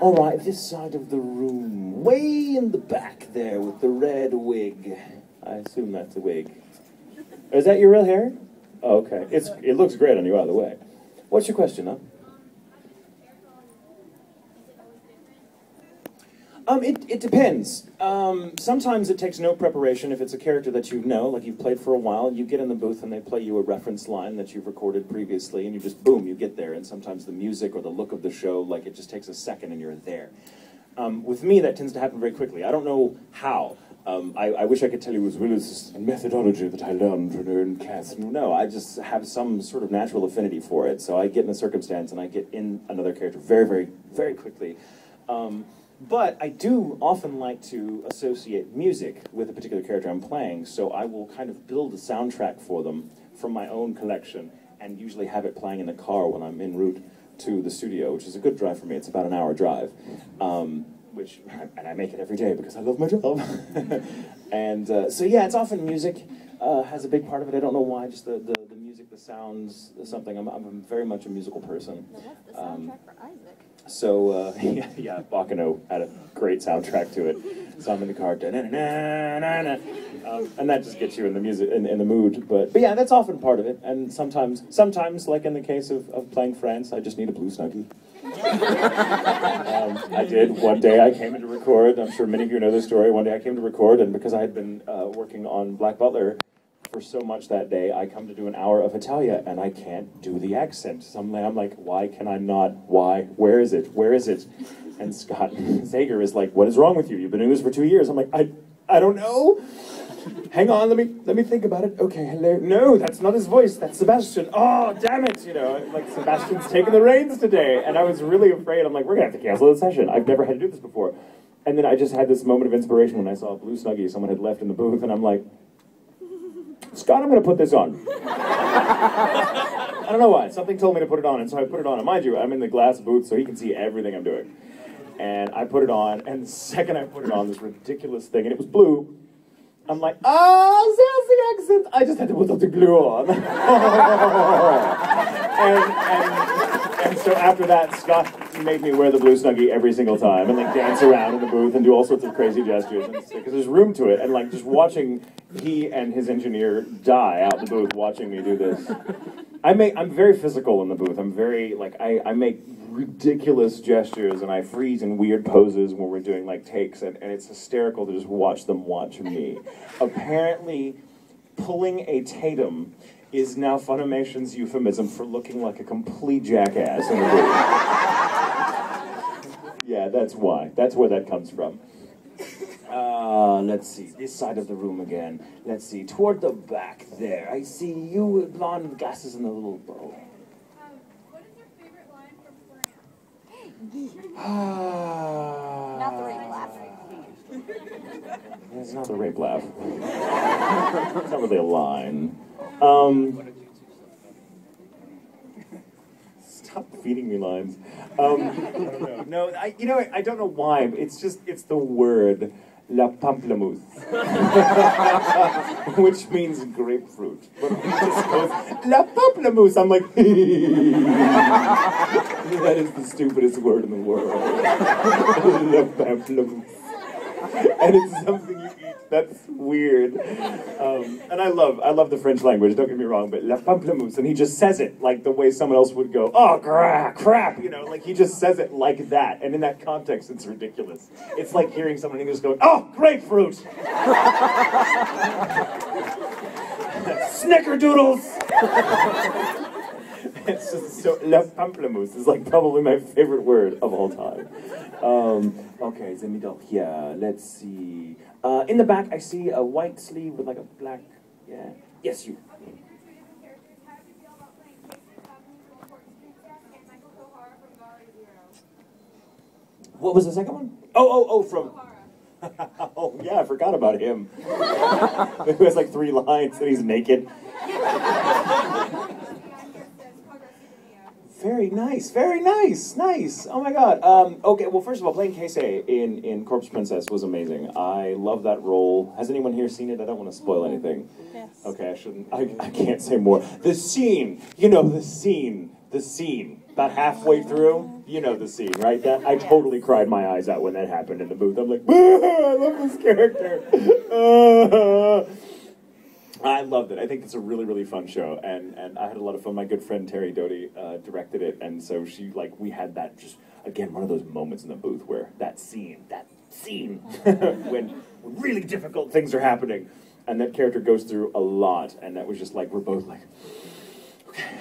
All right, this side of the room, way in the back there with the red wig. I assume that's a wig. Is that your real hair? Oh, okay. It looks great on you, by the way. What's your question, huh? It depends. Sometimes it takes no preparation. If it's a character that you know, like you've played for a while, you get in the booth and they play you a reference line that you've recorded previously, and you just, boom, you get there. And sometimes the music or the look of the show, like it just takes a second and you're there. With me, that tends to happen very quickly. I don't know how. I wish I could tell you as well as a methodology that I learned in class. No, I just have some sort of natural affinity for it. So I get in a circumstance and I get in another character very, very, very quickly. But I do often like to associate music with a particular character I'm playing, so I will kind of build a soundtrack for them from my own collection and usually have it playing in the car when I'm en route to the studio, which is a good drive for me. It's about an hour drive, and I make it every day because I love my job. And so yeah, it's often music has a big part of it. I don't know why, just the music, the sounds, something. I'm very much a musical person. Well, that's the soundtrack for Isaac. So, yeah, Bacano had a great soundtrack to it. So I'm in the car, and that just gets you in the music, in the mood. But yeah, that's often part of it. And sometimes, like in the case of playing France, I just need a blue snuggie. I did. One day I came in to record. I'm sure many of you know this story. One day I came to record, and because I had been working on Black Butler for so much that day, I come to do an hour of Italia, and I can't do the accent. So I'm like, why can I not? Why? Where is it? Where is it? And Scott Zager is like, what is wrong with you? You've been doing this for 2 years. I'm like, I don't know. Hang on, let me think about it. Okay, hello. No, that's not his voice. That's Sebastian. Oh, damn it! You know, like Sebastian's taking the reins today, and I was really afraid. I'm like, we're gonna have to cancel the session. I've never had to do this before. And then I just had this moment of inspiration when I saw a blue snuggie someone had left in the booth, and I'm like, Scott, I'm going to put this on. I don't know why. Something told me to put it on, and so I put it on. And mind you, I'm in the glass booth, so he can see everything I'm doing. And I put it on, and the second I put it on, this ridiculous thing, and it was blue, I'm like, oh, there's the accent. I just had to put something blue on. and so after that, Scott made me wear the blue snuggie every single time and like dance around in the booth and do all sorts of crazy gestures because there's room to it, and like just watching he and his engineer die out the booth watching me do this. I'm very physical in the booth. I'm very like I make ridiculous gestures and I freeze in weird poses when we're doing like takes, and it's hysterical to just watch them watch me. Apparently, pulling a Tatum is now Funimation's euphemism for looking like a complete jackass in the booth. Yeah, that's why. That's where that comes from. Let's see, this side of the room again. Let's see, toward the back there. I see you with blonde glasses and a little bow. What is your favorite line from Not the rape laugh. It's not the rape laugh. It's not really a line. Stop feeding me lines. I don't know. No, I don't know why. But it's the word la pamplemousse, which means grapefruit. But he just goes la pamplemousse. I'm like, that is the stupidest word in the world. La pamplemousse. And it's something you eat. That's weird. And I love the French language, don't get me wrong, but la pamplemousse, and he just says it like the way someone else would go, oh, crap, you know, like he just says it like that. And in that context, it's ridiculous. It's like hearing someone in English going, oh, grapefruit! Snickerdoodles! It's just so, la pamplemousse is like probably my favorite word of all time. Okay, the middle here, let's see. In the back, I see a white sleeve with like a black, yeah. Yes, you. What was the second one? Oh, from... Oh, yeah, I forgot about him. Who has like 3 lines and he's naked. Very nice, nice. Oh my god. Okay, well, first of all, playing Casey in Corpse Princess was amazing. I love that role. Has anyone here seen it? I don't want to spoil anything. Yes. Okay, I can't say more. The scene, you know, the scene. about halfway through, you know the scene, right? That I totally cried my eyes out when that happened in the booth. I'm like, I love this character. I loved it. I think it's a really, really fun show, and I had a lot of fun. My good friend Terry Doty directed it, and so we had that just, again, one of those moments in the booth where that scene, when really difficult things are happening, and that character goes through a lot, and that was just like, we're both like, okay,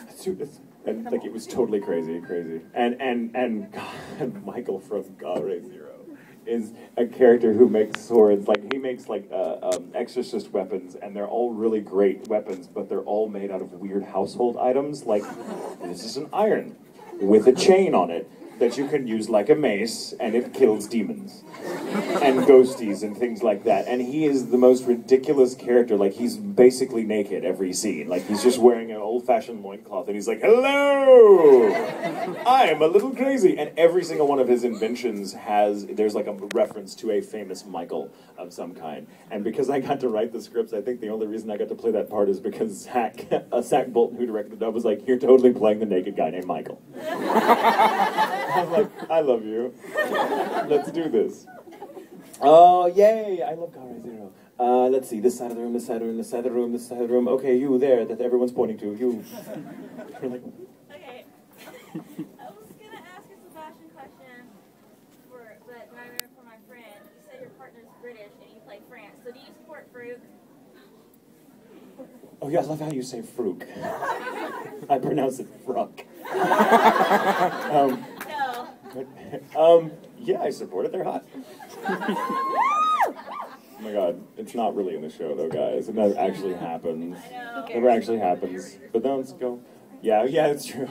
let's do this. And like, it was totally crazy. And God, Michael from Galway Zero is a character who makes swords, like he makes like exorcist weapons, and they're all really great weapons, but they're all made out of weird household items. Like, this is an iron with a chain on it that you can use like a mace, and it kills demons and ghosties and things like that. And he is the most ridiculous character. Like, he's basically naked every scene. Like, he's just wearing an old-fashioned loincloth, and he's like, hello, I'm a little crazy. And every single one of his inventions there's like a reference to a famous Michael of some kind. And because I got to write the scripts, I think the only reason I got to play that part is because Zach Bolton, who directed the dub, was like, you're totally playing the naked guy named Michael. I was like, I love you. Let's do this. Oh, yay! I love Galway Zero. Let's see, this side of the room, this side of the room, this side of the room, this side of the room. Okay, you there, that everyone's pointing to. You. Like, Okay. I was gonna ask a Sebastian question, but I remember for my friend. You said your partner's British and you play France. So do you support fruit? oh yeah, I love how you say fruit. I pronounce it fruck. No. Yeah, I support it. They're hot. Oh my god, it's not really in the show though, guys. It never actually happens. I know. Never actually happens. But then let's go. Yeah, it's true.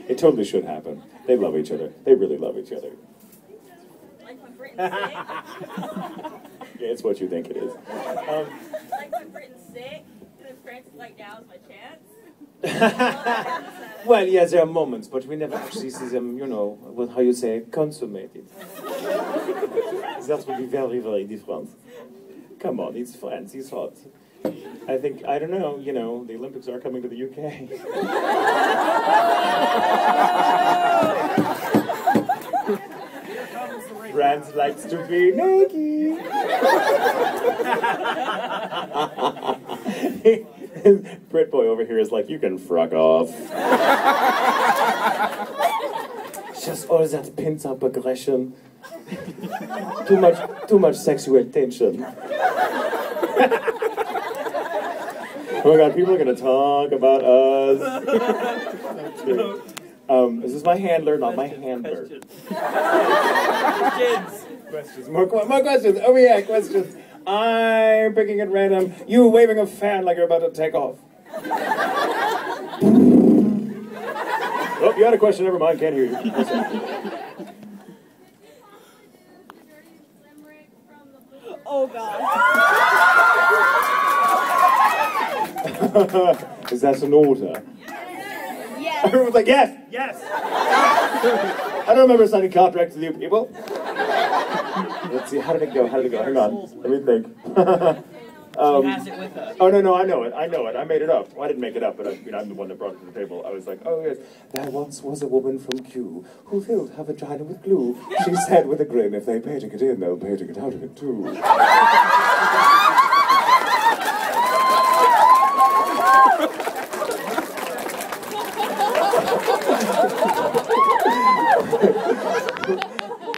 It totally should happen. They love each other. They really love each other. Like when Britain's sick. Yeah, it's what you think it is. Like when Britain's sick, and then France is like, now's my chance. Well, yes, there are moments, but we never actually see them, how you say, consummated. That would be very, very different. Come on, it's France, he's hot. I don't know, the Olympics are coming to the UK. France likes to be naked. Brit boy over here is like, you can fruck off. Just all that pent-up aggression. Too much sexual tension. Oh my god, people are gonna talk about us. This is my handler, not my handler. Questions. More questions. Oh yeah, questions. I'm picking at random. You waving a fan like you're about to take off. Oh, you had a question. Never mind. Can't hear you. Oh god. Is that an order? Yes. Everyone's like, yes. I don't remember signing contracts with you people. Let's see, how did it go? Hang on, let me think. She has it with her. Oh, no, I know it. I made it up. Well, I didn't make it up, but I'm the one that brought it to the table. I was like, oh, yes. There once was a woman from Q who filled her vagina with glue. She said with a grin, if they pay to get in, they'll pay to get out of it, too.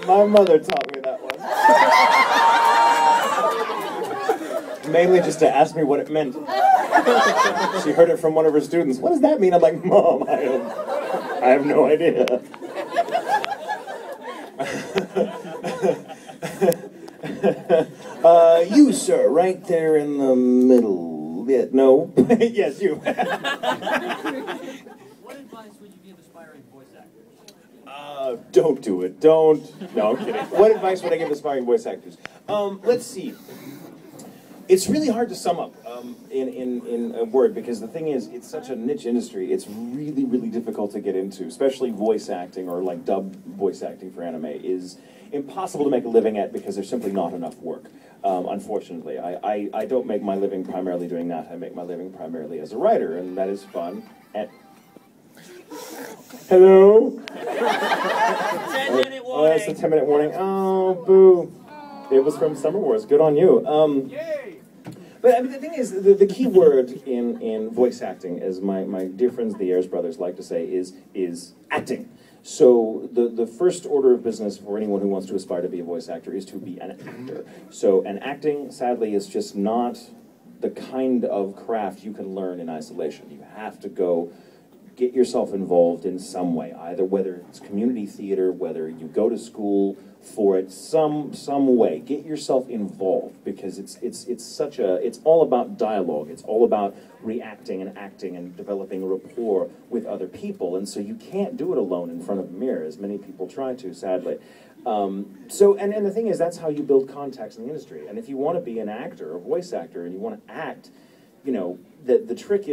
My mother taught me that one. Mainly just to ask me what it meant. She heard it from one of her students. What does that mean? I'm like, Mom, I have no idea. You, sir, right there in the middle. Yeah, no. Yes, you. What advice would you give aspiring voice actors? Don't do it. Don't. No, I'm kidding. What advice would I give aspiring voice actors? Let's see. It's really hard to sum up in a word, because the thing is, it's such a niche industry. It's really, really difficult to get into, especially voice acting or like dub voice acting for anime is impossible to make a living at because there's simply not enough work. Unfortunately, I don't make my living primarily doing that. I make my living primarily as a writer, and that is fun. And Hello? 10-minute Oh, that's a warning. 10-minute warning. Oh, boo. It was from Summer Wars. Good on you. But I mean, the thing is, the key word in voice acting, as my dear friends the Ayers brothers like to say, is acting. So the first order of business for anyone who wants to aspire to be a voice actor is to be an actor. So, and acting, sadly, is just not the kind of craft you can learn in isolation. You have to go get yourself involved in some way, either whether it's community theater, whether you go to school for it, some way. Get yourself involved, because it's all about dialogue. It's all about reacting and acting and developing a rapport with other people, and so you can't do it alone in front of a mirror, as many people try to, sadly. And the thing is, that's how you build contacts in the industry. And if you want to be an actor, a voice actor, and you want to act, you know, the trick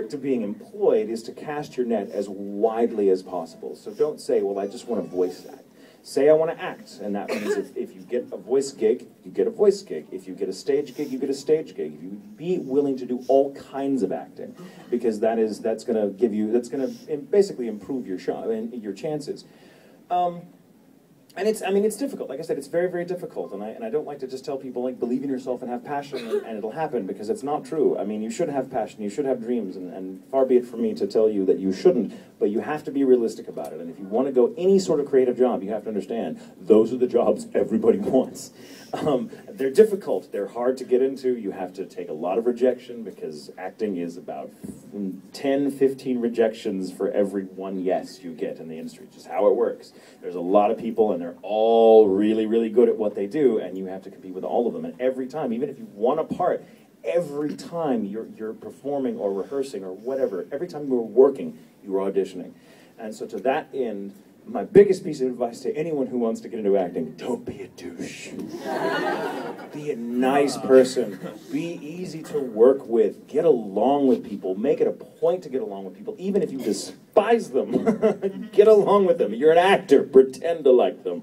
to being employed is to cast your net as widely as possible. So don't say, well, I just want to voice act. Say I want to act, and that means if you get a voice gig, you get a voice gig. If you get a stage gig, you get a stage gig. If you be willing to do all kinds of acting, because that's going to basically improve your shot and your chances. And it's difficult. Like I said, it's very, very difficult. And I don't like to just tell people, like, believe in yourself and have passion and it'll happen, because it's not true. I mean, you should have passion, you should have dreams, and far be it from me to tell you that you shouldn't, but you have to be realistic about it. And if you want to go any sort of creative job, you have to understand those are the jobs everybody wants. They're difficult, they're hard to get into, you have to take a lot of rejection, because acting is about 10, 15 rejections for every one yes you get in the industry, just how it works. There's a lot of people, and they're all really, really good at what they do, and you have to compete with all of them. And every time, even if you want a part, every time you're performing or rehearsing or whatever, every time you're working, you're auditioning. And so to that end, my biggest piece of advice to anyone who wants to get into acting: don't be a douche. Be a nice person. Be easy to work with. Get along with people. Make it a point to get along with people, even if you despise them. Get along with them. You're an actor. Pretend to like them.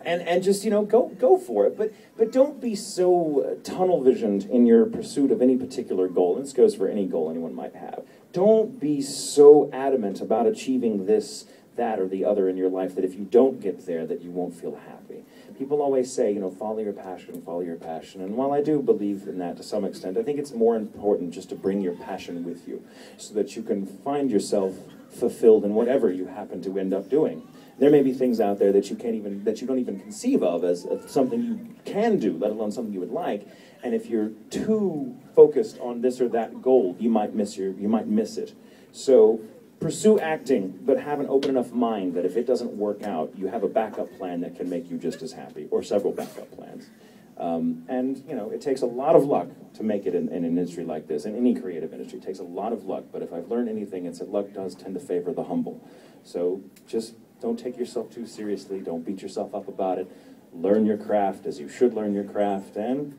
And just, you know, go for it. But don't be so tunnel visioned in your pursuit of any particular goal. And this goes for any goal anyone might have. Don't be so adamant about achieving this, that, or the other in your life that if you don't get there, that you won't feel happy. People always say, you know, follow your passion, follow your passion. And while I do believe in that to some extent, I think it's more important just to bring your passion with you so that you can find yourself fulfilled in whatever you happen to end up doing. There may be things out there that you don't even conceive of as something you can do, let alone something you would like. And if you're too focused on this or that goal, you might miss it. So pursue acting, but have an open enough mind that if it doesn't work out, you have a backup plan that can make you just as happy, or several backup plans. And you know, it takes a lot of luck to make it in an industry like this, in any creative industry. It takes a lot of luck, but if I've learned anything, it's that luck does tend to favor the humble. So just don't take yourself too seriously. Don't beat yourself up about it. Learn your craft as you should learn your craft, and